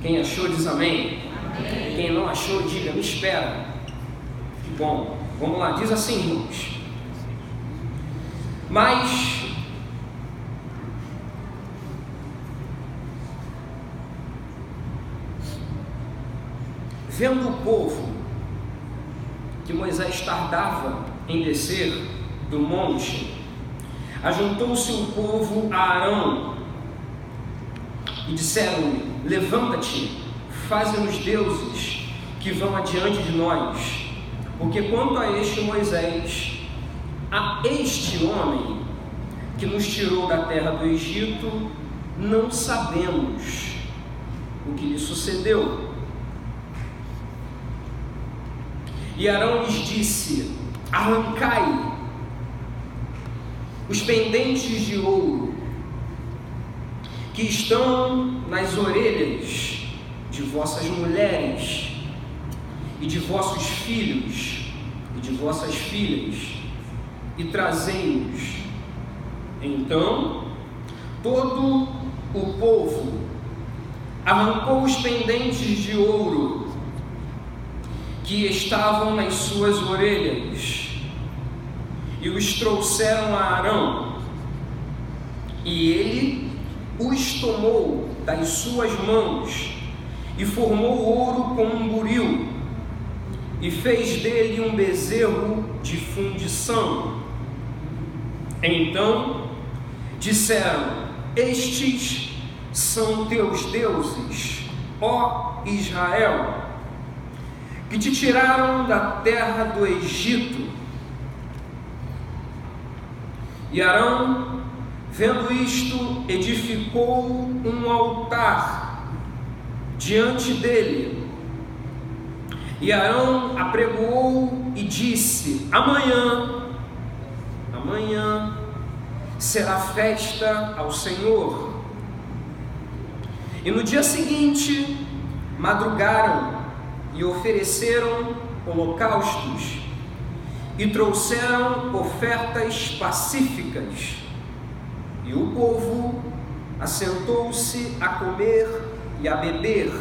Quem achou diz amém. Amém. Quem não achou, diga, me espera. Que bom. Vamos lá, diz assim, irmãos. Mas vendo o povo que Moisés tardava em descer do monte, ajuntou-se o povo a Arão e disseram-lhe: levanta-te, faze-nos deuses que vão adiante de nós, porque quanto a este Moisés, a este homem que nos tirou da terra do Egito, não sabemos o que lhe sucedeu. E Arão lhes disse: arrancai os pendentes de ouro que estão nas orelhas de vossas mulheres e de vossos filhos e de vossas filhas, e trazei-os. Então todo o povo arrancou os pendentes de ouro que estavam nas suas orelhas e os trouxeram a Arão, e ele os tomou das suas mãos e formou ouro com um buril e fez dele um bezerro de fundição. Então disseram: estes são teus deuses, ó Israel, que te tiraram da terra do Egito. E Arão, vendo isto, edificou um altar diante dele. E Arão apregoou e disse: amanhã será festa ao Senhor. E no dia seguinte madrugaram e ofereceram holocaustos e trouxeram ofertas pacíficas, e o povo assentou-se a comer e a beber.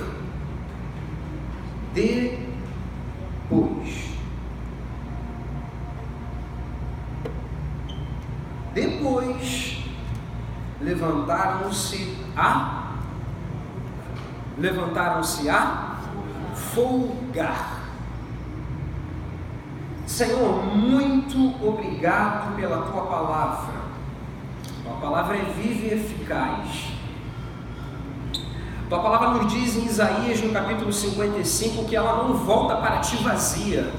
Depois levantaram-se a folgar. Senhor, muito obrigado pela tua palavra. Tua palavra é viva e eficaz. Tua palavra nos diz em Isaías, no capítulo 55, que ela não volta para ti vazia.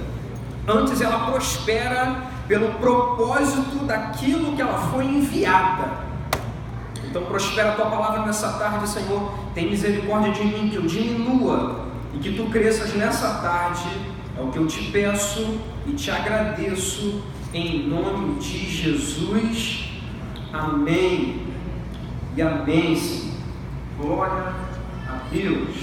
Antes ela prospera pelo propósito daquilo que ela foi enviada. Então prospera a tua palavra nessa tarde, Senhor. Tem misericórdia de mim, que eu diminua e que tu cresças nessa tarde. É o que eu te peço e te agradeço, em nome de Jesus. Amém e amém, Senhor. Glória a Deus.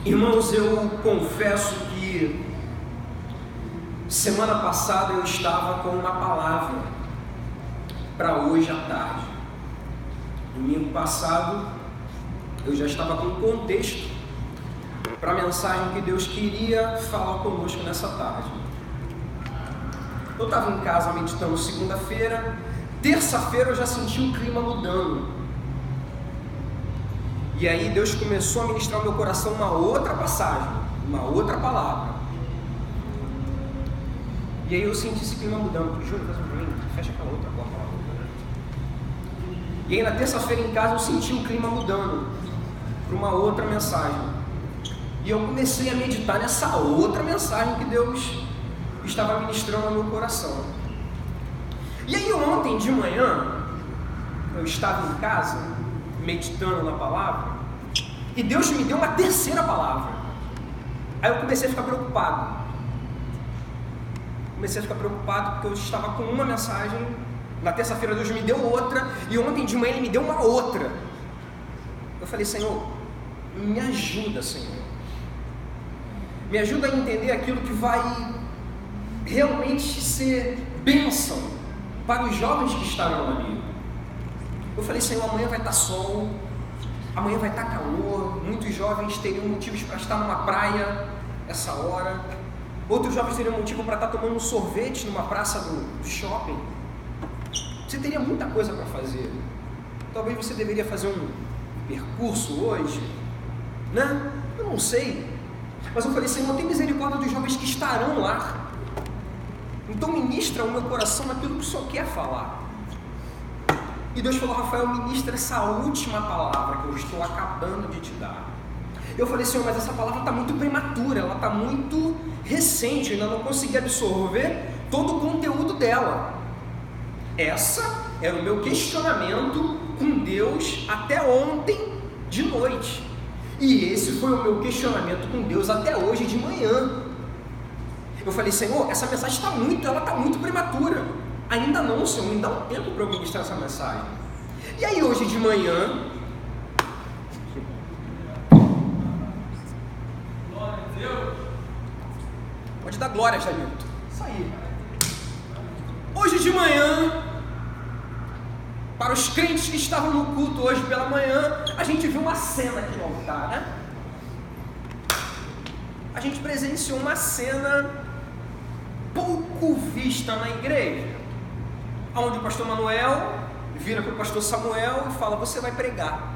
Irmãos, eu confesso que semana passada eu estava com uma palavra para hoje à tarde. Domingo passado eu já estava com um contexto para a mensagem que Deus queria falar conosco nessa tarde. Eu estava em casa meditando segunda-feira, terça-feira eu já senti o clima mudando. E aí Deus começou a ministrar no meu coração uma outra passagem, uma outra palavra. E aí eu senti esse clima mudando. Júlio, faz um pra mim, fecha aquela outra palavra. E aí na terça-feira em casa eu senti o clima mudando para uma outra mensagem. E eu comecei a meditar nessa outra mensagem que Deus estava ministrando no meu coração. E aí ontem de manhã eu estava em casa meditando na palavra, e Deus me deu uma terceira palavra. Aí eu comecei a ficar preocupado. Porque eu estava com uma mensagem, na terça-feira Deus me deu outra, e ontem de manhã Ele me deu uma outra. Eu falei: Senhor, me ajuda, Senhor. Me ajuda a entender aquilo que vai realmente ser bênção para os jovens que estarão ali. Eu falei, Senhor, amanhã vai estar sol, amanhã vai estar calor, muitos jovens teriam motivos para estar numa praia essa hora, outros jovens teriam motivo para estar tomando um sorvete numa praça do shopping. Você teria muita coisa para fazer. Talvez você deveria fazer um percurso hoje, né? Eu não sei. Mas eu falei, Senhor, tem misericórdia dos jovens que estarão lá. Então ministra o meu coração naquilo que o Senhor quer falar. E Deus falou, Rafael, ministra essa última palavra que eu estou acabando de te dar. Eu falei, Senhor, mas essa palavra está muito prematura, ela está muito recente, eu ainda não consegui absorver todo o conteúdo dela. Essa era o meu questionamento com Deus até ontem de noite. E esse foi o meu questionamento com Deus até hoje de manhã. Eu falei, Senhor, essa mensagem ela está muito prematura. Ainda não, Senhor, me dá um tempo para eu ministrar essa mensagem. E aí hoje de manhã, glória a Deus. Pode dar glória, Jamilton. Isso aí. Hoje de manhã, para os crentes que estavam no culto hoje pela manhã, a gente viu uma cena aqui no altar, né? A gente presenciou uma cena pouco vista na igreja, onde o pastor Manuel vira para o pastor Samuel e fala, você vai pregar.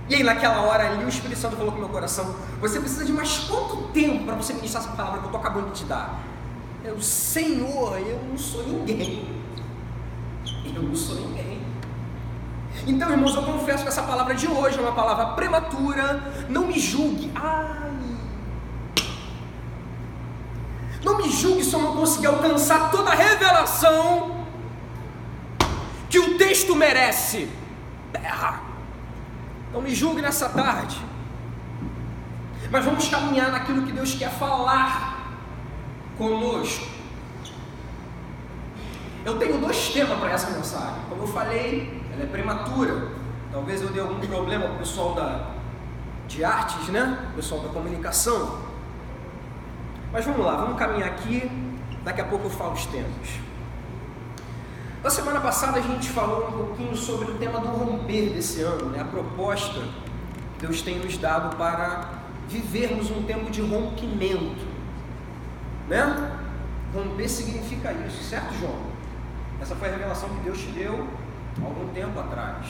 E aí naquela hora ali o Espírito Santo falou com o meu coração, você precisa de mais quanto tempo para você ministrar essa palavra que eu estou acabando de te dar? Eu, Senhor, eu não sou ninguém. Eu não sou ninguém. Então, irmãos, eu confesso que essa palavra de hoje é uma palavra prematura. Não me julgue. Não me julgue se eu não conseguir alcançar toda a revelação que o texto merece. Não me julgue nessa tarde. Mas vamos caminhar naquilo que Deus quer falar conosco. Eu tenho dois temas para essa mensagem. Como eu falei, ela é prematura. Talvez eu dê algum problema para o pessoal de artes, né? O pessoal da comunicação. Mas vamos lá, vamos caminhar aqui. Daqui a pouco eu falo os temas. Na semana passada a gente falou um pouquinho sobre o tema do romper desse ano, né? A proposta que Deus tem nos dado para vivermos um tempo de rompimento, né? Romper significa isso, certo, João? Essa foi a revelação que Deus te deu há algum tempo atrás.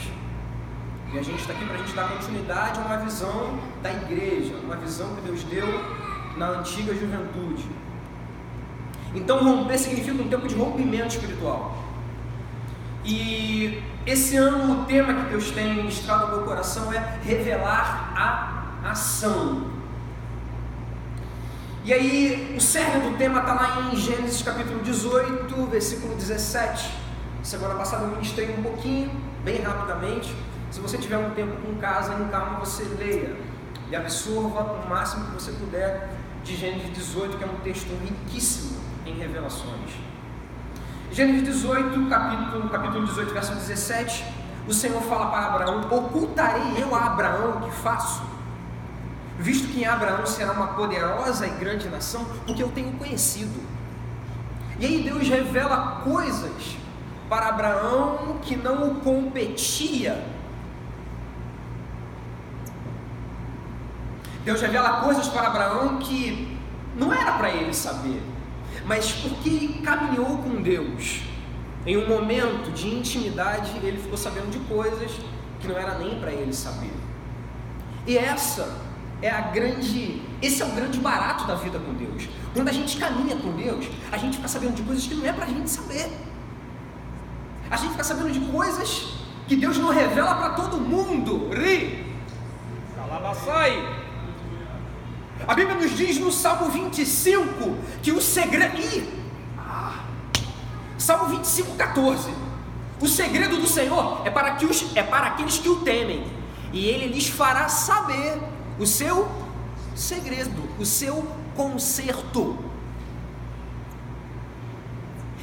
E a gente está aqui para a gente dar continuidade a uma visão da igreja, uma visão que Deus deu na antiga juventude. Então romper significa um tempo de rompimento espiritual. E esse ano o tema que Deus tem ministrado ao meu coração é revelar a ação. E aí, o cerne do tema está lá em Gênesis capítulo 18, versículo 17. Semana passada eu ministrei um pouquinho, bem rapidamente. Se você tiver um tempo com casa, em calma, você leia e absorva o máximo que você puder de Gênesis 18, que é um texto riquíssimo em revelações. Gênesis 18, capítulo 18, verso 17, o Senhor fala para Abraão, ocultarei eu a Abraão o que faço? Visto que em Abraão será uma poderosa e grande nação, porque eu tenho conhecido. E aí Deus revela coisas para Abraão que não o competia. Deus revela coisas para Abraão que não era para ele saber, mas porque ele caminhou com Deus, em um momento de intimidade, ele ficou sabendo de coisas que não era nem para ele saber. E esse é o grande barato da vida com Deus. Quando a gente caminha com Deus, a gente fica sabendo de coisas que não é para a gente saber. A gente fica sabendo de coisas que Deus não revela para todo mundo. A Bíblia nos diz no Salmo 25 que o segredo... Salmo 25, 14. O segredo do Senhor é para aqueles que o temem, e Ele lhes fará saber o seu segredo, o seu conserto.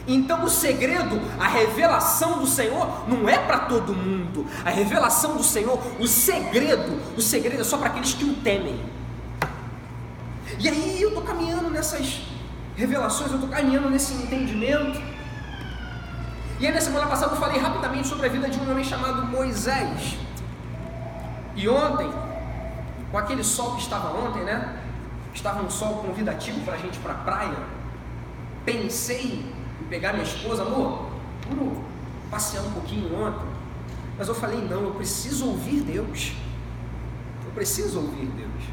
Então o segredo, a revelação do Senhor não é para todo mundo. A revelação do Senhor, o segredo é só para aqueles que o temem. E aí eu estou caminhando nessas revelações, eu estou caminhando nesse entendimento, E aí na semana passada eu falei rapidamente sobre a vida de um homem chamado Moisés. E ontem, com aquele sol que estava ontem, né? Estava um sol convidativo para a gente ir para a praia. Pensei em pegar minha esposa, amor, vamos passear um pouquinho ontem. Mas eu falei, não, eu preciso ouvir Deus. Eu preciso ouvir Deus.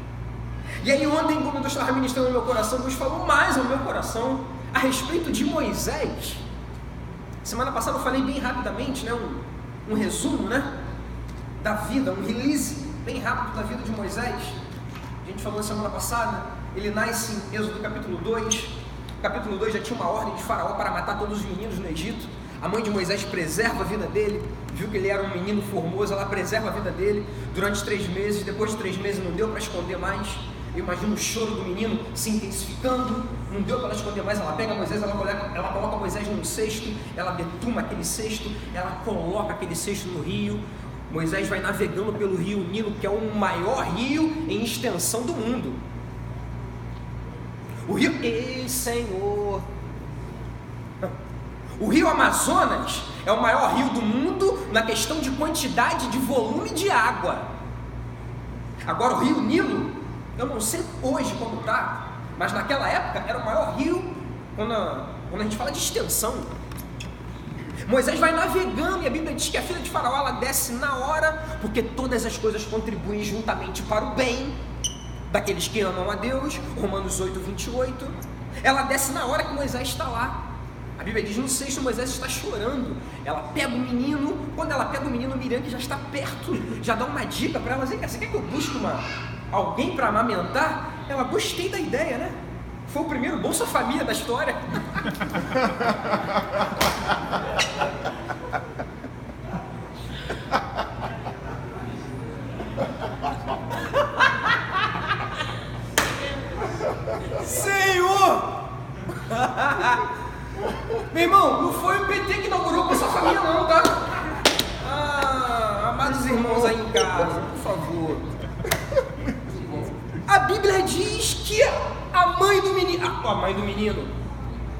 E aí ontem, quando Deus estava ministrando no meu coração, Deus falou mais ao meu coração a respeito de Moisés. Semana passada eu falei bem rapidamente, né, um resumo, né, da vida, um release bem rápido da vida de Moisés. A gente falou na semana passada, ele nasce em Êxodo capítulo 2. Capítulo 2 já tinha uma ordem de Faraó para matar todos os meninos no Egito. A mãe de Moisés preserva a vida dele, viu que ele era um menino formoso, ela preserva a vida dele durante 3 meses. Depois de 3 meses não deu para esconder mais. Eu imagino o choro do menino se intensificando, não deu para ela esconder mais. Ela pega Moisés, ela coloca Moisés num cesto, ela betuma aquele cesto, ela coloca aquele cesto no rio. Moisés vai navegando pelo rio Nilo, que é o maior rio em extensão do mundo. O rio, ei Senhor, o rio Amazonas é o maior rio do mundo na questão de quantidade de volume de água. Agora o rio Nilo, eu não sei hoje como está, mas naquela época era o maior rio, quando a gente fala de extensão. Moisés vai navegando e a Bíblia diz que a filha de Faraó ela desce na hora, porque todas as coisas contribuem juntamente para o bem daqueles que amam a Deus. Romanos 8, 28. Ela desce na hora que Moisés está lá. A Bíblia diz no 6 Moisés está chorando. Ela pega o menino. Quando ela pega o menino, Miriam, que já está perto, já dá uma dica para ela. Você quer que eu busque alguém para amamentar? Ela, gostei da ideia, né? Foi o primeiro Bolsa Família da história. Senhor! Meu irmão, não foi o PT que inaugurou Bolsa Família não, tá? Amados irmãos aí em casa, por favor. A Bíblia diz que a mãe do menino,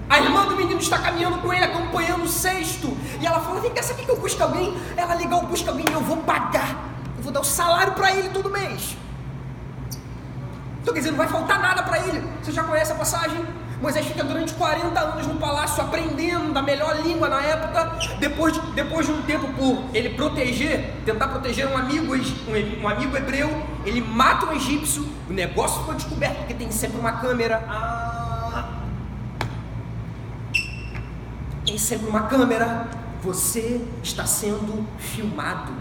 a irmã do menino está caminhando com ele, acompanhando o cesto. E ela falou, vem cá, sabe que eu busco alguém? Ela legal, busca alguém e eu vou pagar. Eu vou dar o salário para ele todo mês. Então quer dizer, não vai faltar nada para ele. Você já conhece a passagem? Moisés fica durante 40 anos no palácio aprendendo da melhor língua na época. Depois de um tempo, por ele tentar proteger um amigo hebreu, ele mata um egípcio. O negócio foi descoberto porque tem sempre uma câmera. Tem sempre uma câmera. Você está sendo filmado.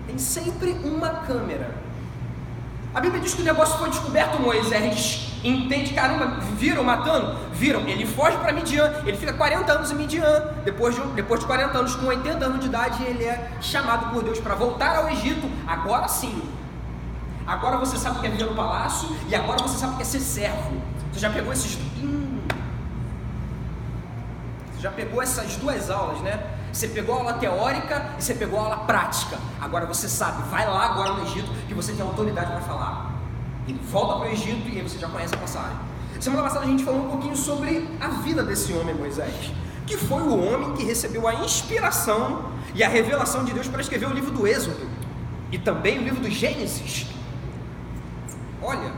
Tem sempre uma câmera. A Bíblia diz que o negócio foi descoberto. Moisés entende, caramba, viram matando? Viram, ele foge para Midian, ele fica 40 anos em Midian, depois de 40 anos, com 80 anos de idade, ele é chamado por Deus para voltar ao Egito. Agora sim, agora você sabe o que é viver no palácio, e agora você sabe o que é ser servo. Você já pegou essas 2 aulas, né? Você pegou a aula teórica e você pegou a aula prática. Agora você sabe, vai lá agora no Egito que você tem autoridade para falar. Ele volta para o Egito e aí você já conhece a passagem. Semana passada a gente falou um pouquinho sobre a vida desse homem Moisés, que foi o homem que recebeu a inspiração e a revelação de Deus para escrever o livro do Êxodo e também o livro do Gênesis. Olha,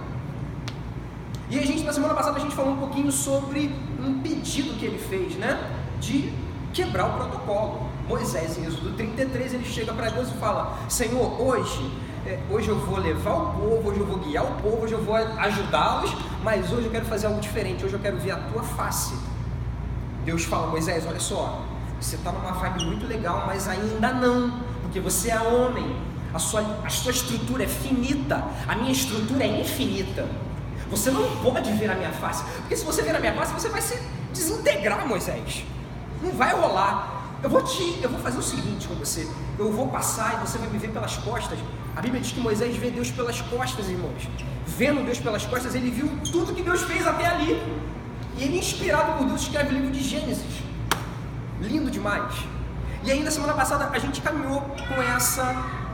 e na semana passada a gente falou um pouquinho sobre um pedido que ele fez, né, de quebrar o protocolo. Moisés, em Êxodo 33, ele chega para Deus e fala, Senhor, hoje eu vou levar o povo, hoje eu vou guiar o povo, hoje eu vou ajudá-los, mas hoje eu quero fazer algo diferente, hoje eu quero ver a tua face. Deus fala, Moisés, olha só, você está numa vibe muito legal, mas ainda não, porque você é homem, a sua estrutura é finita, a minha estrutura é infinita. Você não pode ver a minha face, porque se você ver a minha face, você vai se desintegrar, Moisés. Não vai rolar. Eu vou fazer o seguinte com você. Eu vou passar e você vai me ver pelas costas. A Bíblia diz que Moisés vê Deus pelas costas, irmãos. Vendo Deus pelas costas, ele viu tudo que Deus fez até ali. E ele, inspirado por Deus, escreve o livro de Gênesis. Lindo demais. E aí, na semana passada, a gente caminhou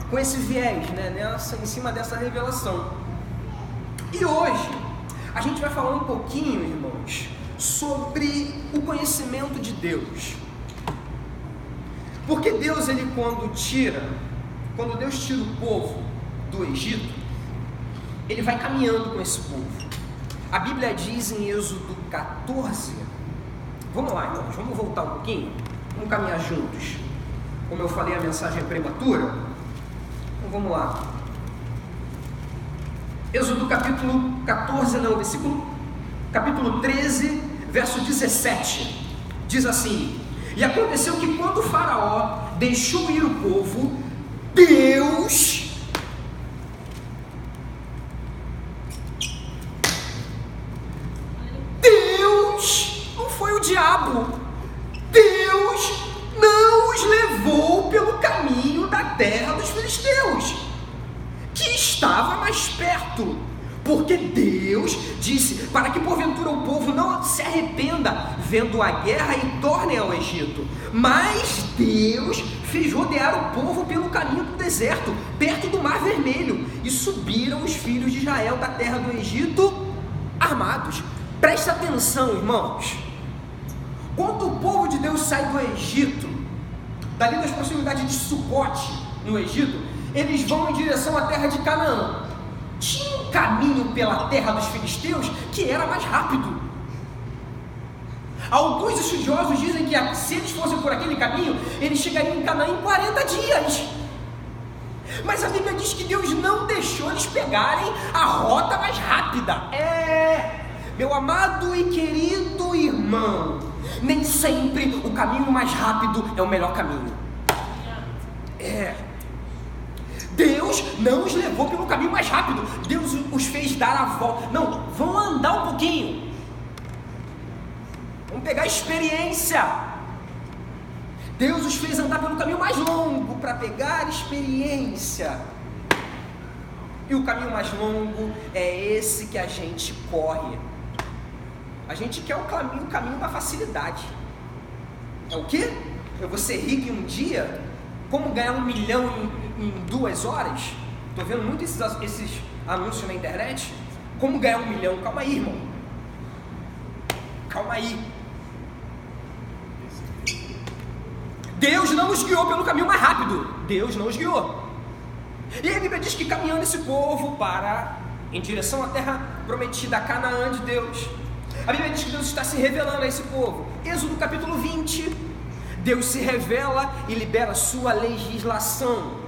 com esse viés, né? Em cima dessa revelação. E hoje, a gente vai falar um pouquinho, irmãos, sobre o o conhecimento de Deus. Porque Deus, quando Deus tira o povo do Egito, ele vai caminhando com esse povo. A Bíblia diz em Êxodo 14, vamos lá, irmãos, vamos voltar um pouquinho, vamos caminhar juntos. Como eu falei, a mensagem é prematura, então vamos lá. Êxodo capítulo 14, capítulo 13, verso 17, diz assim: e aconteceu que quando o faraó deixou ir o povo, Deus não foi o diabo, Deus não os levou pelo caminho da terra dos filisteus, que estava mais perto, porque Deus disse para que porventura o povo não se arrependa vendo a guerra e tornem ao Egito. Mas Deus fez rodear o povo pelo caminho do deserto, perto do Mar Vermelho, e subiram os filhos de Israel da terra do Egito armados. Presta atenção, irmãos. Quando o povo de Deus sai do Egito, dali das proximidades de Sucote, no Egito, eles vão em direção à terra de Canaã. Tinha um caminho pela terra dos filisteus que era mais rápido. Alguns estudiosos dizem que se eles fossem por aquele caminho, eles chegariam em Canaã em 40 dias. Mas a Bíblia diz que Deus não deixou eles pegarem a rota mais rápida. Meu amado e querido irmão, nem sempre o caminho mais rápido é o melhor caminho. Deus não os levou pelo caminho mais rápido. Deus os fez dar a volta. Não, vão andar um pouquinho. Vamos pegar a experiência. Deus os fez andar pelo caminho mais longo para pegar experiência. E o caminho mais longo é esse que a gente corre. A gente quer o caminho da facilidade. É o quê? Eu vou ser rico em um dia? Como ganhar 1 milhão em 2 horas? Estou vendo muito esses anúncios na internet. Como ganhar 1 milhão? Calma aí, irmão. Calma aí. Deus não os guiou pelo caminho mais rápido. Deus não os guiou. E a Bíblia diz que caminhando esse povo em direção à terra prometida, a Canaã de Deus, a Bíblia diz que Deus está se revelando a esse povo. Êxodo capítulo 20, Deus se revela e libera a sua legislação.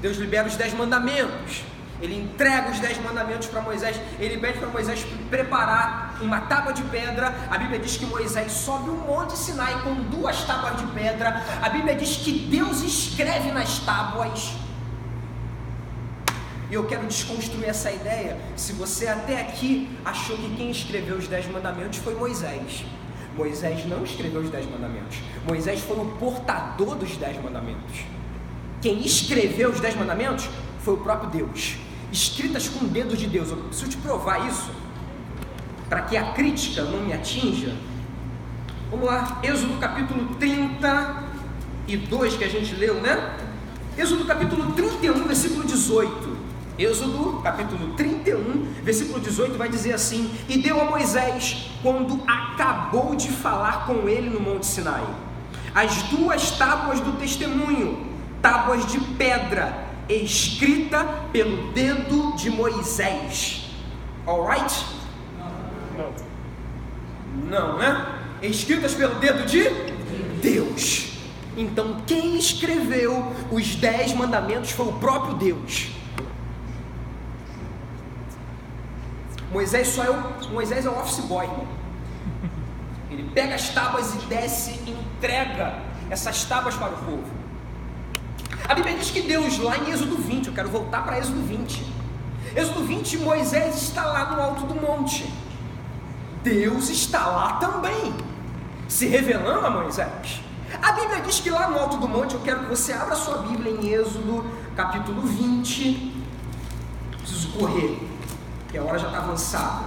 Deus libera os 10 mandamentos. Ele entrega os 10 mandamentos para Moisés. Ele pede para Moisés preparar uma tábua de pedra. A Bíblia diz que Moisés sobe o monte Sinai com 2 tábuas de pedra. A Bíblia diz que Deus escreve nas tábuas. E eu quero desconstruir essa ideia. Se você até aqui achou que quem escreveu os 10 mandamentos foi Moisés, Moisés não escreveu os 10 mandamentos. Moisés foi o portador dos 10 mandamentos. Quem escreveu os 10 mandamentos foi o próprio Deus, escritas com o dedo de Deus. Eu preciso te provar isso, para que a crítica não me atinja. Vamos lá, Êxodo capítulo 32, que a gente leu, né? Êxodo capítulo 31, versículo 18. Êxodo capítulo 31, versículo 18 vai dizer assim: e deu a Moisés, quando acabou de falar com ele no monte Sinai, as 2 tábuas do testemunho, tábuas de pedra, escrita pelo dedo de Moisés. Alright? Não, né? Escritas pelo dedo de Deus. Então quem escreveu os 10 mandamentos foi o próprio Deus. Moisés é o office boy, irmão. Ele pega as tábuas e desce e entrega essas tábuas para o povo. A Bíblia diz que Deus, lá em Êxodo 20, eu quero voltar para Êxodo 20. Êxodo 20, Moisés está lá no alto do monte. Deus está lá também, se revelando a Moisés. A Bíblia diz que lá no alto do monte, eu quero que você abra sua Bíblia em Êxodo capítulo 20. Preciso correr, porque a hora já está avançada.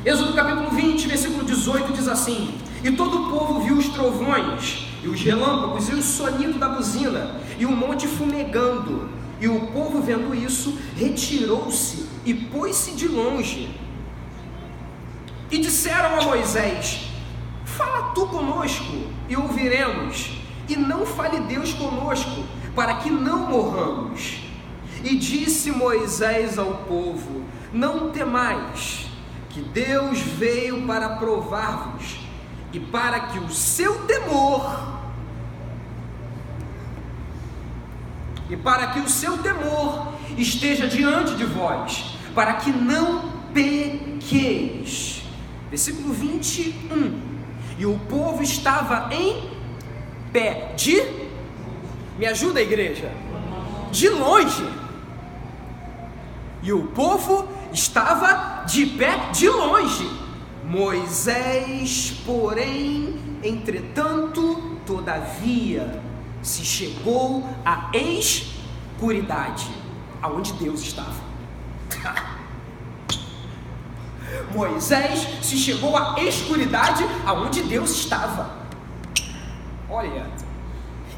Êxodo capítulo 20, versículo 18 diz assim: e todo o povo viu os trovões, e os relâmpagos, e o sonido da buzina, e o monte fumegando. E o povo, vendo isso, retirou-se e pôs-se de longe. E disseram a Moisés: fala tu conosco e ouviremos, e não fale Deus conosco, para que não morramos. E disse Moisés ao povo: não temais, que Deus veio para provar-vos, e para que o seu temor esteja diante de vós, para que não pequeis. Versículo 21. E o povo estava em pé, me ajuda, igreja, de longe. E o povo estava de pé de longe. Moisés, porém, entretanto, todavia, se chegou à escuridade, aonde Deus estava. Moisés se chegou à escuridade, aonde Deus estava. Olha,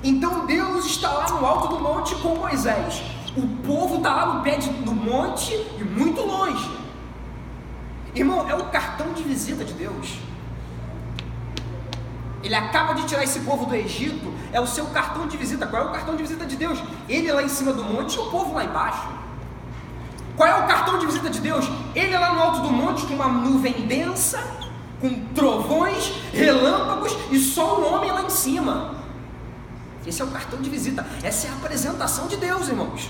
então Deus está lá no alto do monte com Moisés. O povo está lá no pé do monte e muito longe. Irmão, é o cartão de visita de Deus. Ele acaba de tirar esse povo do Egito, é o seu cartão de visita. Qual é o cartão de visita de Deus? Ele lá em cima do monte e o povo lá embaixo. Qual é o cartão de visita de Deus? Ele lá no alto do monte com uma nuvem densa, com trovões, relâmpagos e só um homem lá em cima. Esse é o cartão de visita. Essa é a apresentação de Deus, irmãos,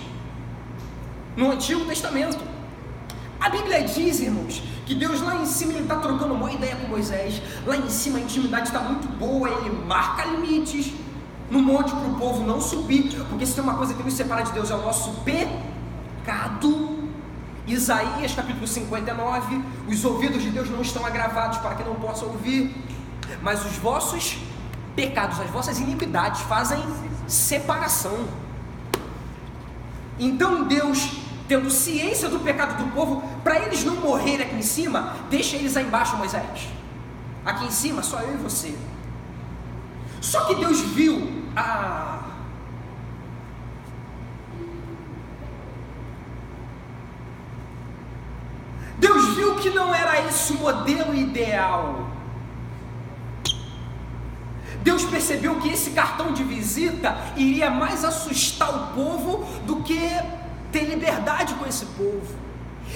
no Antigo Testamento. A Bíblia diz, irmãos, que Deus lá em cima, ele está trocando uma ideia com Moisés. Lá em cima a intimidade está muito boa, ele marca limites no monte para o povo não subir, porque se tem uma coisa que nos separa de Deus é o nosso pecado. Isaías capítulo 59, os ouvidos de Deus não estão agravados para que não possa ouvir, mas os vossos pecados, as vossas iniquidades fazem separação. Então Deus, tendo ciência do pecado do povo, para eles não morrerem aqui em cima, deixa eles aí embaixo, Moisés. Aqui em cima só eu e você. Só que Deus viu Deus viu que não era esse o modelo ideal. Deus percebeu que esse cartão de visita iria mais assustar o povo do que ter liberdade com esse povo.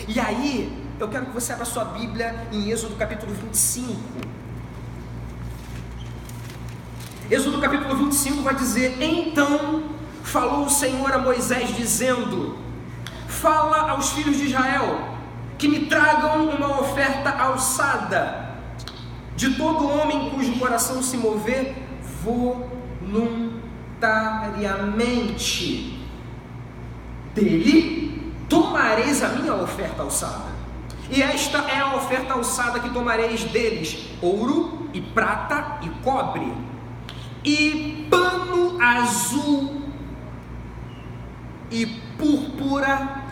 E aí, eu quero que você abra sua Bíblia em Êxodo capítulo 25. Êxodo capítulo 25 vai dizer: então falou o Senhor a Moisés dizendo: fala aos filhos de Israel que me tragam uma oferta alçada de todo homem cujo coração se mover voluntariamente. Dele tomareis a minha oferta alçada. E esta é a oferta alçada que tomareis deles: ouro e prata e cobre, e pano azul, e púrpura,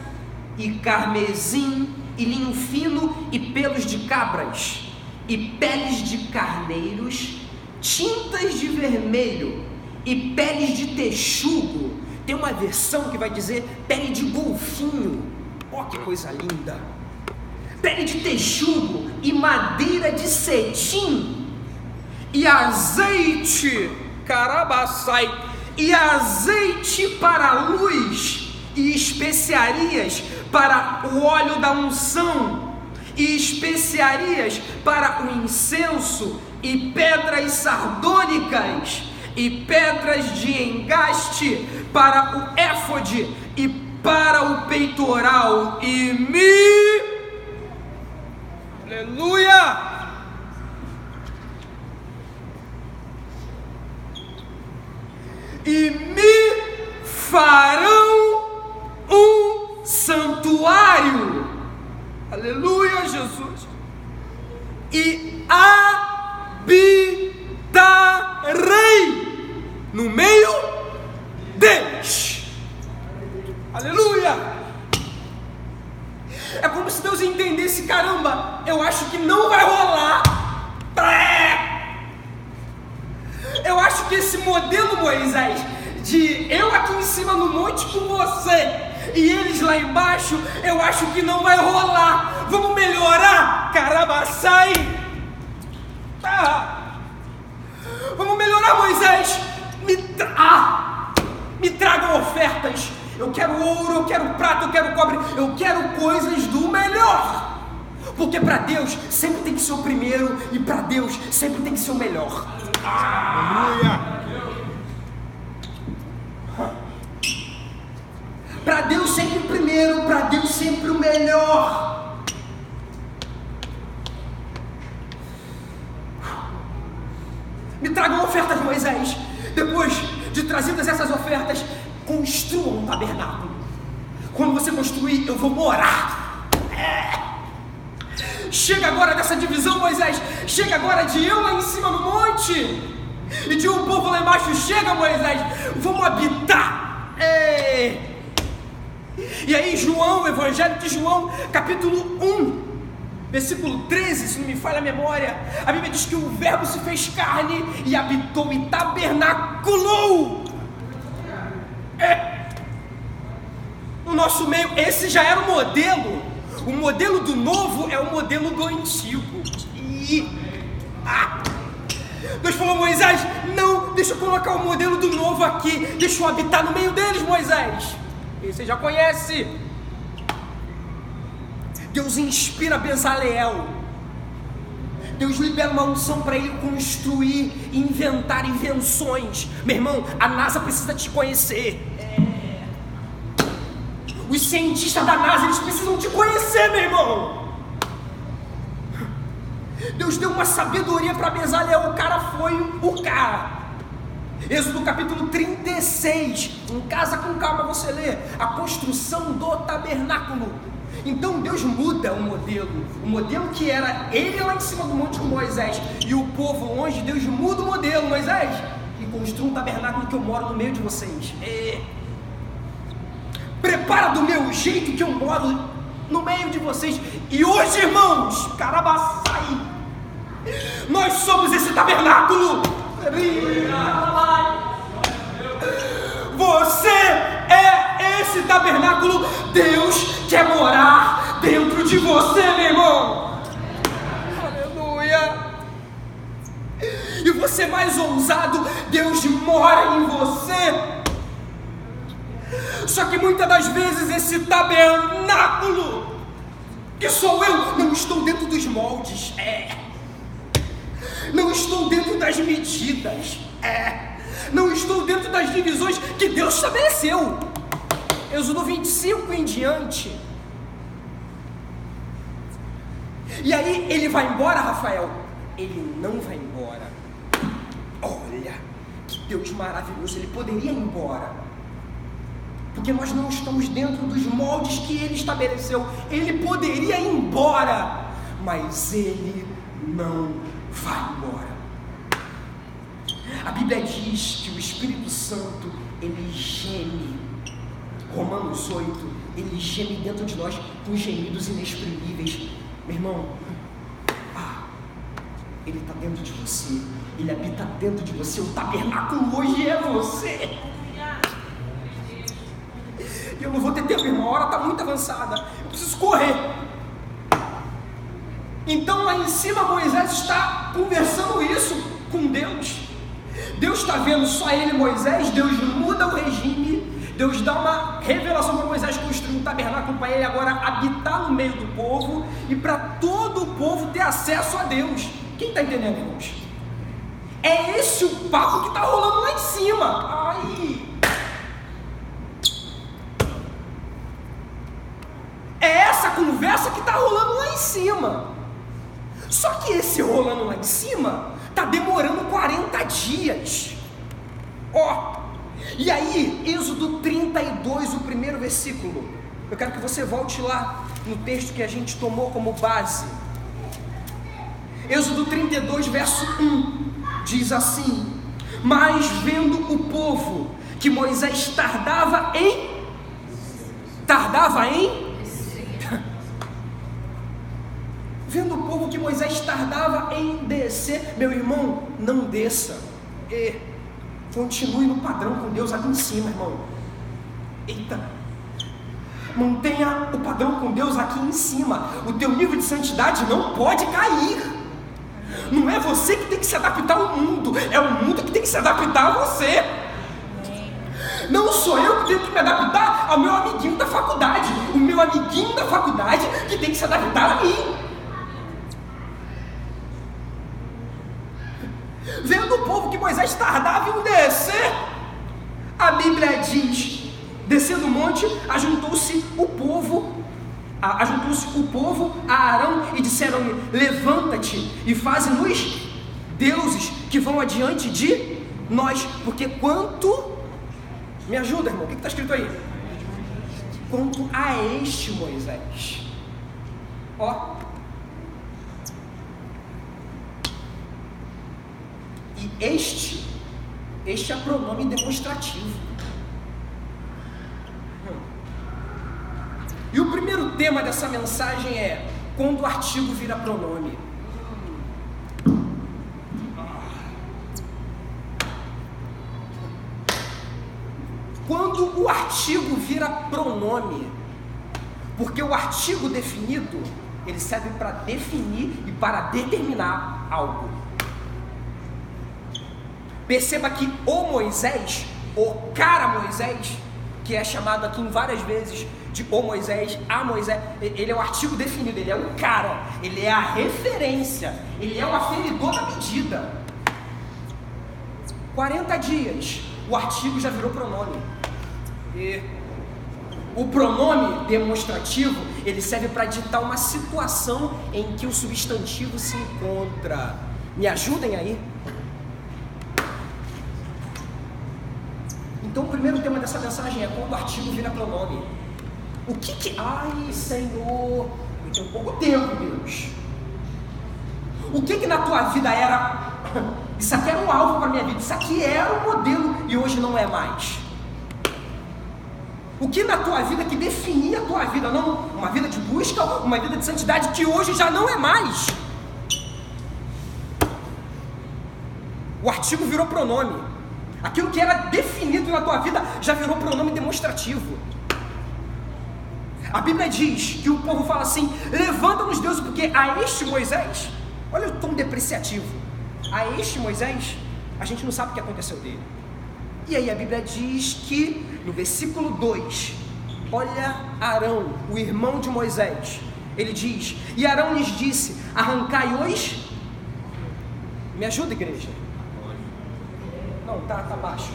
e carmesim, e linho fino, e pelos de cabras, e peles de carneiros, tintas de vermelho, e peles de texugo. Tem uma versão que vai dizer pele de golfinho. Ó, que coisa linda! Pele de texugo e madeira de cetim, e azeite, carabaçai, e azeite para a luz, e especiarias para o óleo da unção, e especiarias para o incenso, e pedras sardônicas, e pedras de engaste para o éfode e para o peitoral, aleluia! E me farão um santuário, aleluia, Jesus, e habitarei no meio deles, aleluia. É como se Deus entendesse: caramba, eu acho que não vai rolar. Eu acho que esse modelo, Moisés, de eu aqui em cima no monte com você e eles lá embaixo, eu acho que não vai rolar. Vamos melhorar, carabaçai. eu quero coisas do melhor. Porque para Deus sempre tem que ser o primeiro e para Deus sempre tem que ser o melhor. Para Deus sempre o primeiro, para Deus sempre o melhor. Me tragam ofertas, Moisés. Depois de trazidas essas ofertas, construam um tabernáculo. Quando você construir, eu vou morar. Chega agora dessa divisão, Moisés. Chega agora de eu lá em cima no monte e de um povo lá embaixo. Chega, Moisés, vamos habitar. E aí João, o Evangelho de João, capítulo 1, versículo 13, se não me falha a memória, a Bíblia diz que o Verbo se fez carne e habitou e tabernaculou no nosso meio. Esse já era o modelo do novo é o modelo do antigo. Deus falou: Moisés, não, deixa eu colocar o modelo do novo aqui, deixa eu habitar no meio deles, Moisés. E você já conhece. Deus inspira Bezaleel. Deus libera uma unção para ele construir, inventar invenções. Meu irmão, a NASA precisa te conhecer. Os cientistas da NASA, eles precisam te conhecer, meu irmão. Deus deu uma sabedoria para Bezaleel. O cara foi o cara. Êxodo capítulo 36, em casa com calma você lê, a construção do tabernáculo. Então Deus muda o modelo que era ele lá em cima do monte com Moisés e o povo longe. Deus muda o modelo, Moisés, e construa um tabernáculo que eu moro no meio de vocês. Prepara do meu jeito que eu moro no meio de vocês. E hoje, irmãos, carabaçai, nós somos esse tabernáculo. Você é esse tabernáculo. Deus quer morar dentro de você, meu irmão. Aleluia. E você mais ousado, Deus mora em você. Só que muitas das vezes esse tabernáculo, que sou eu, não estou dentro dos moldes. Não estou dentro das medidas. Não estou dentro das divisões que Deus estabeleceu. Êxodo 25 em diante. E aí ele vai embora, Rafael? Ele não vai embora. Olha, que Deus maravilhoso. Ele poderia ir embora, porque nós não estamos dentro dos moldes que ele estabeleceu. Ele poderia ir embora, mas ele não vai embora. A Bíblia diz que o Espírito Santo, ele geme. Romanos 8, ele geme dentro de nós com gemidos inexprimíveis. Meu irmão, ele está dentro de você, ele habita dentro de você. O tabernáculo hoje é você. Eu não vou ter tempo, irmão, a hora está muito avançada, eu preciso correr. Então lá em cima Moisés está conversando isso com Deus. Deus está vendo só ele e Moisés. Deus muda o regime. Deus dá uma revelação para Moisés construir um tabernáculo para ele agora habitar no meio do povo e para todo o povo ter acesso a Deus. Quem está entendendo, irmãos? É esse o papo que está rolando lá em cima. É essa conversa que está rolando lá em cima. Só que esse rolando lá em cima está demorando 40 dias. E aí, Êxodo 32, o primeiro versículo. Eu quero que você volte lá no texto que a gente tomou como base. Êxodo 32, verso 1, diz assim: mas vendo o povo que Moisés tardava em vendo o povo que Moisés tardava em descer, meu irmão, não desça. Continue no padrão com Deus aqui em cima, irmão. Mantenha o padrão com Deus aqui em cima. O teu nível de santidade não pode cair. Não é você que tem que se adaptar ao mundo, é o mundo que tem que se adaptar a você. Não sou eu que tenho que me adaptar ao meu amiguinho da faculdade. O meu amiguinho da faculdade que tem que se adaptar a mim. Vendo o povo que Moisés tardava em descer, a Bíblia diz, descendo o monte, ajuntou-se o povo a Arão e disseram-lhe: levanta-te e faze-nos deuses que vão adiante de nós, porque quanto... Me ajuda, irmão, o que está escrito aí? Quanto a este Moisés, ó, e este é pronome demonstrativo. E o primeiro tema dessa mensagem é quando o artigo vira pronome. Quando o artigo vira pronome, porque o artigo definido, ele serve para definir e para determinar algo. Perceba que o Moisés, o cara Moisés, que é chamado aqui em várias vezes de o Moisés, a Moisés, ele é o artigo definido, ele é o cara, ele é a referência, ele é o aferidor da medida. 40 dias, o artigo já virou pronome. E o pronome demonstrativo, ele serve para ditar uma situação em que o substantivo se encontra. Me ajudem aí? Então o primeiro tema dessa mensagem é quando o artigo vira pronome. O que ai, Senhor, eu tenho pouco tempo, Deus. O que na tua vida era... Isso aqui era um alvo para a minha vida, isso aqui era um modelo e hoje não é mais. O que na tua vida que definia a tua vida, não uma vida de busca, uma vida de santidade que hoje já não é mais. O artigo virou pronome. Aquilo que era definido na tua vida já virou pronome demonstrativo. A Bíblia diz que o povo fala assim: levanta-nos, Deus, porque a este Moisés, olha o tom depreciativo, a este Moisés, a gente não sabe o que aconteceu dele. E aí a Bíblia diz que, no versículo 2, olha Arão, o irmão de Moisés, ele diz: e Arão lhes disse: arrancai-os. Me ajuda, igreja. Não, tá baixo.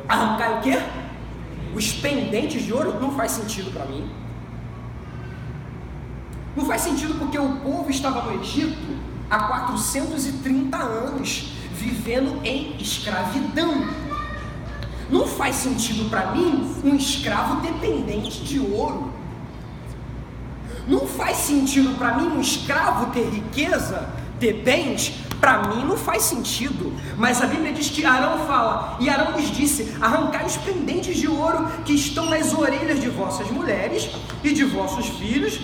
Arrancar o quê? Os pendentes de ouro. Não faz sentido para mim. Não faz sentido porque o povo estava no Egito há 430 anos, vivendo em escravidão. Não faz sentido para mim um escravo dependente de ouro. Não faz sentido para mim um escravo ter riqueza, ter bens. Para mim não faz sentido, mas a Bíblia diz que Arão fala, e Arão lhes disse: arrancai os pendentes de ouro que estão nas orelhas de vossas mulheres e de vossos filhos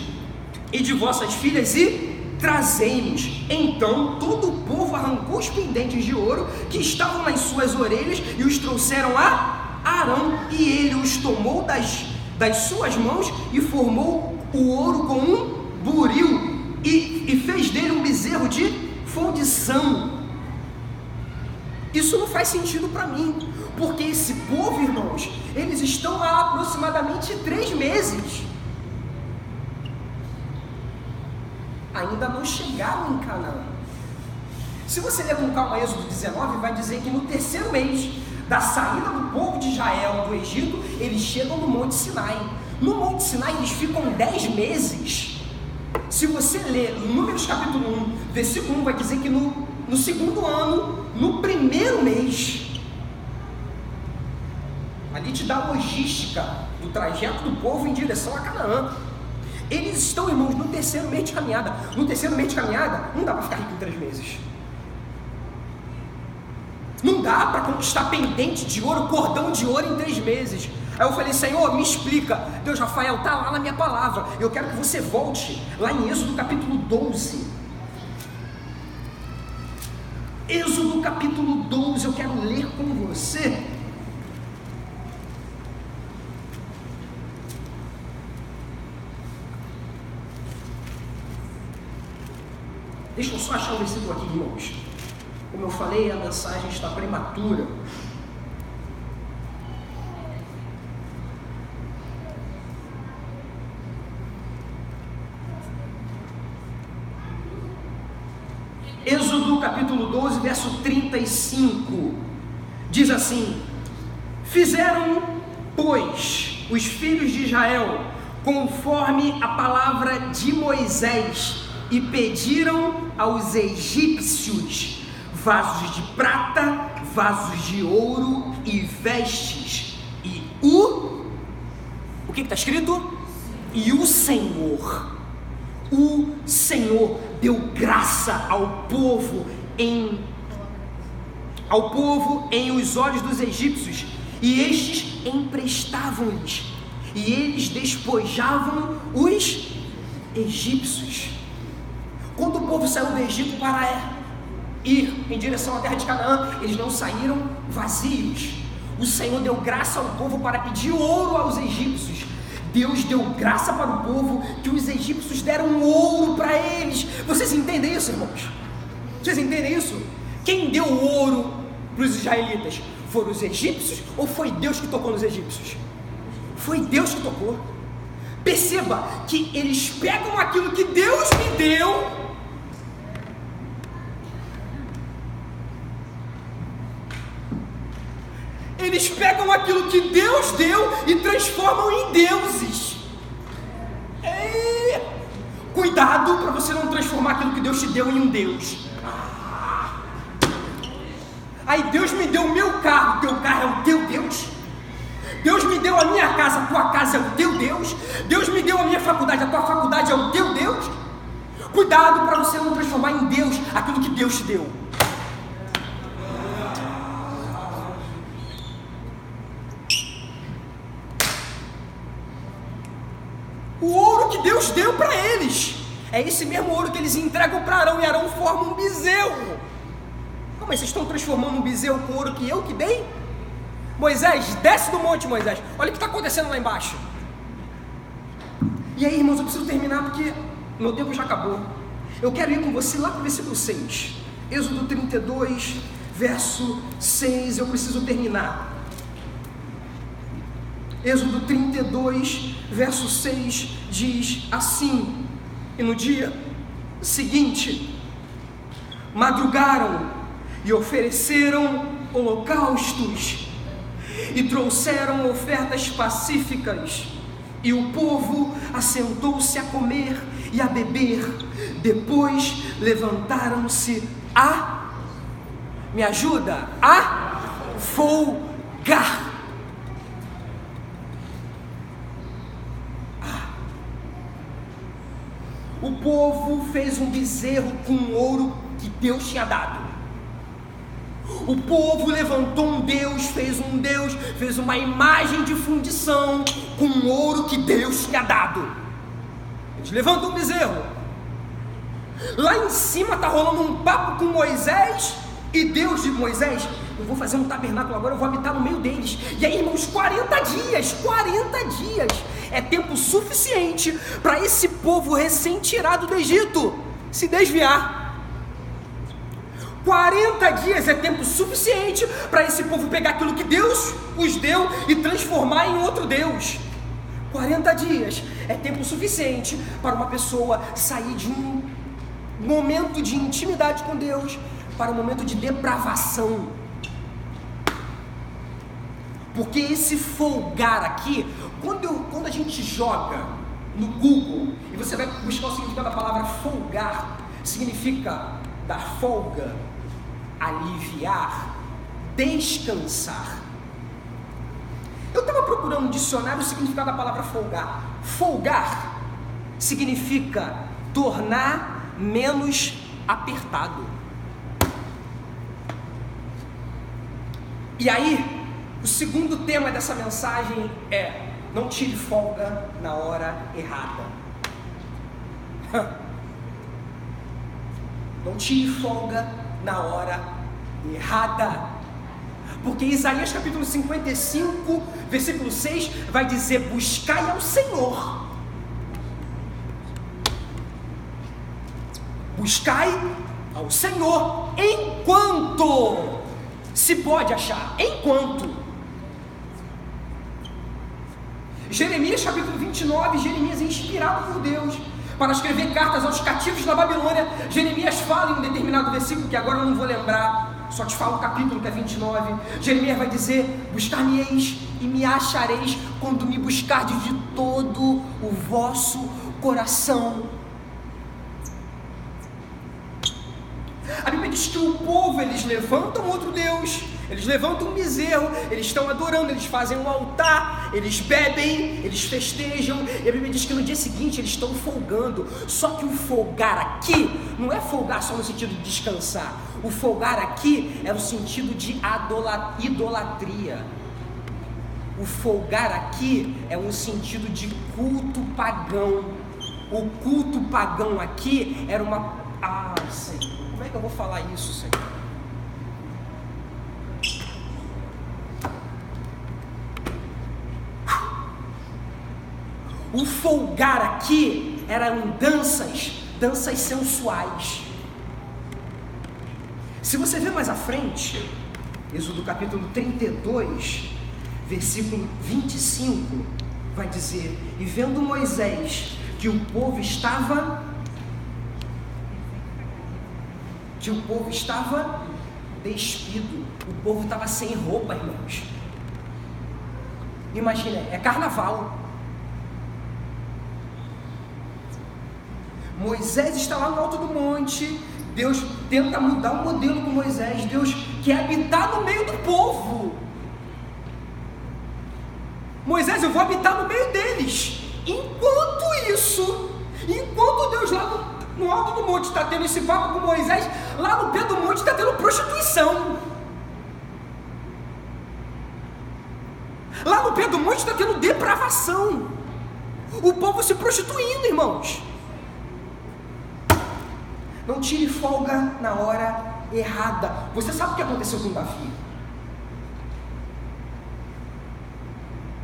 e de vossas filhas e trazei-nos. Então todo o povo arrancou os pendentes de ouro que estavam nas suas orelhas e os trouxeram a Arão, e ele os tomou das suas mãos e formou o ouro com um buril e fez dele um bezerro de fundição. Isso não faz sentido para mim, porque esse povo, irmãos, eles estão há aproximadamente 3 meses, ainda não chegaram em Canaã. Se você ler com calma Êxodo 19, vai dizer que no 3º mês da saída do povo de Israel do Egito, eles chegam no Monte Sinai. No Monte Sinai eles ficam 10 meses. Se você ler Números capítulo 1, versículo 1, vai dizer que no 2º ano, no 1º mês, ali te dá a logística do trajeto do povo em direção a Canaã. Eles estão, irmãos, no 3º mês de caminhada. No 3º mês de caminhada, não dá para ficar rico em 3 meses. Não dá para conquistar pendente de ouro, cordão de ouro em 3 meses. Aí eu falei: Senhor, me explica. Deus, Rafael, está lá na minha palavra. Eu quero que você volte lá em Êxodo capítulo 12. Êxodo capítulo 12, eu quero ler com você. Deixa eu só achar um versículo aqui, irmãos. Como eu falei, a mensagem está prematura. Êxodo capítulo 12, verso 35, diz assim: fizeram, pois, os filhos de Israel conforme a palavra de Moisés e pediram aos egípcios vasos de prata, vasos de ouro e vestes. E o que está escrito? E o Senhor deu graça ao povo em os olhos dos egípcios, e estes emprestavam-lhes, e eles despojavam os egípcios. Quando o povo saiu do Egito para ir em direção à terra de Canaã, eles não saíram vazios. O Senhor deu graça ao povo para pedir ouro aos egípcios. Deus deu graça para o povo, que os egípcios deram ouro para eles. Vocês entendem isso, irmãos? Vocês entendem isso? Quem deu ouro para os israelitas? Foram os egípcios ou foi Deus que tocou nos egípcios? Foi Deus que tocou. Perceba que eles pegam aquilo que Deus me deu e transformam em deuses. Cuidado para você não transformar aquilo que Deus te deu em um Deus. Aí Deus me deu o meu carro, teu carro é o teu Deus. Deus me deu a minha casa, a tua casa é o teu Deus. Deus me deu a minha faculdade, a tua faculdade é o teu Deus. Cuidado para você não transformar em Deus aquilo que Deus te deu. O ouro que Deus deu para eles é esse mesmo ouro que eles entregam para Arão, e Arão forma um bezerro. Mas vocês estão transformando um bezerro com ouro que eu que dei? Moisés, desce do monte, Moisés. Olha o que está acontecendo lá embaixo. E aí, irmãos, eu preciso terminar porque meu tempo já acabou. Eu quero ir com você lá para o versículo 6. Êxodo 32, verso 6. Eu preciso terminar. Êxodo 32, verso 6 diz assim: e no dia seguinte madrugaram e ofereceram holocaustos e trouxeram ofertas pacíficas, e o povo assentou-se a comer e a beber. Depois levantaram-se me ajuda, a folgar. O povo fez um bezerro com o ouro que Deus tinha dado. O povo levantou um Deus, fez uma imagem de fundição com o ouro que Deus tinha dado. Eles levantam um bezerro. Lá em cima está rolando um papo com Moisés, e Deus diz: Moisés, eu vou fazer um tabernáculo agora, eu vou habitar no meio deles. E aí, irmãos, 40 dias é tempo suficiente para esse povo recém-tirado do Egito se desviar. 40 dias é tempo suficiente para esse povo pegar aquilo que Deus os deu e transformar em outro Deus. 40 dias é tempo suficiente para uma pessoa sair de um momento de intimidade com Deus para um momento de depravação. Porque esse folgar aqui, quando a gente joga no Google e você vai buscar o significado da palavra folgar, significa dar folga, aliviar, descansar. Eu estava procurando no dicionário o significado da palavra folgar. Folgar significa tornar menos apertado. E aí, o segundo tema dessa mensagem é: não tire folga na hora errada. Não tire folga na hora errada. Porque Isaías capítulo 55, versículo 6 vai dizer: buscai ao Senhor. Buscai ao Senhor enquanto se pode achar, enquanto. Jeremias capítulo 29, Jeremias é inspirado por Deus para escrever cartas aos cativos na Babilônia. Jeremias fala em um determinado versículo, que agora eu não vou lembrar, só te falo o capítulo, que é 29. Jeremias vai dizer: buscar-me-eis e me achareis quando me buscardes de todo o vosso coração. A Bíblia diz que o povo, eles levantam outro Deus, eles levantam um bezerro, eles estão adorando, eles fazem um altar, eles bebem, eles festejam, e a Bíblia diz que no dia seguinte eles estão folgando. Só que o folgar aqui não é folgar só no sentido de descansar, o folgar aqui é no sentido de idolatria. O folgar aqui é um sentido de culto pagão. O culto pagão aqui era uma... Senhor, como é que eu vou falar isso, Senhor? O folgar aqui eram danças sensuais. Se você ver mais à frente, Êxodo capítulo 32, versículo 25, vai dizer: e vendo Moisés que o povo estava despido, o povo estava sem roupa, irmãos. Imagina, é carnaval. Moisés está lá no alto do monte, Deus tenta mudar o modelo com Moisés, Deus quer habitar no meio do povo. Moisés, eu vou habitar no meio deles. Enquanto Deus lá no alto do monte está tendo esse papo com Moisés, lá no pé do monte está tendo prostituição. Lá no pé do monte está tendo depravação. O povo se prostituindo, irmãos. Não tire folga na hora errada. Você sabe o que aconteceu com Davi?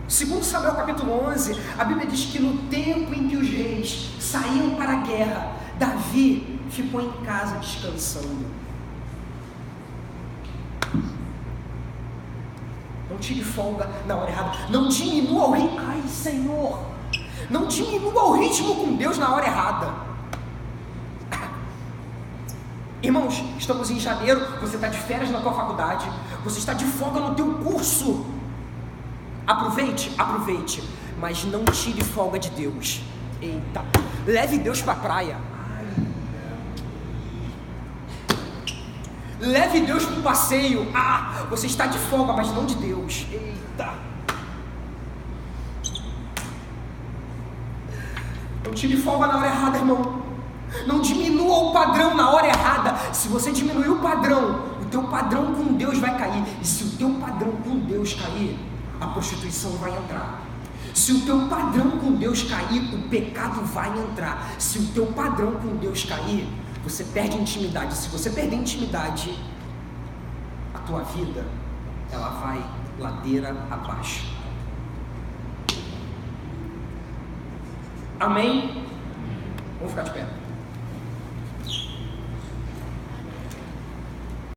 Segundo Samuel capítulo 11, a Bíblia diz que no tempo em que os reis saíam para a guerra, Davi ficou em casa descansando. Não tire folga na hora errada. Não diminua o ritmo. Ai, Senhor! Não diminua o ritmo com Deus na hora errada. Irmãos, estamos em janeiro, você está de férias na tua faculdade, você está de folga no teu curso. Aproveite, mas não tire folga de Deus. Eita, leve Deus para a praia. Leve Deus para o passeio. Você está de folga, mas não de Deus. Eita. Não tire folga na hora errada, irmão. Não diminua o padrão na hora errada. Se você diminuir o padrão, o teu padrão com Deus vai cair. E se o teu padrão com Deus cair, a prostituição vai entrar. Se o teu padrão com Deus cair, o pecado vai entrar. Se o teu padrão com Deus cair, você perde intimidade. Se você perder intimidade, a tua vida, ela vai ladeira abaixo. Amém? Vamos ficar de pé.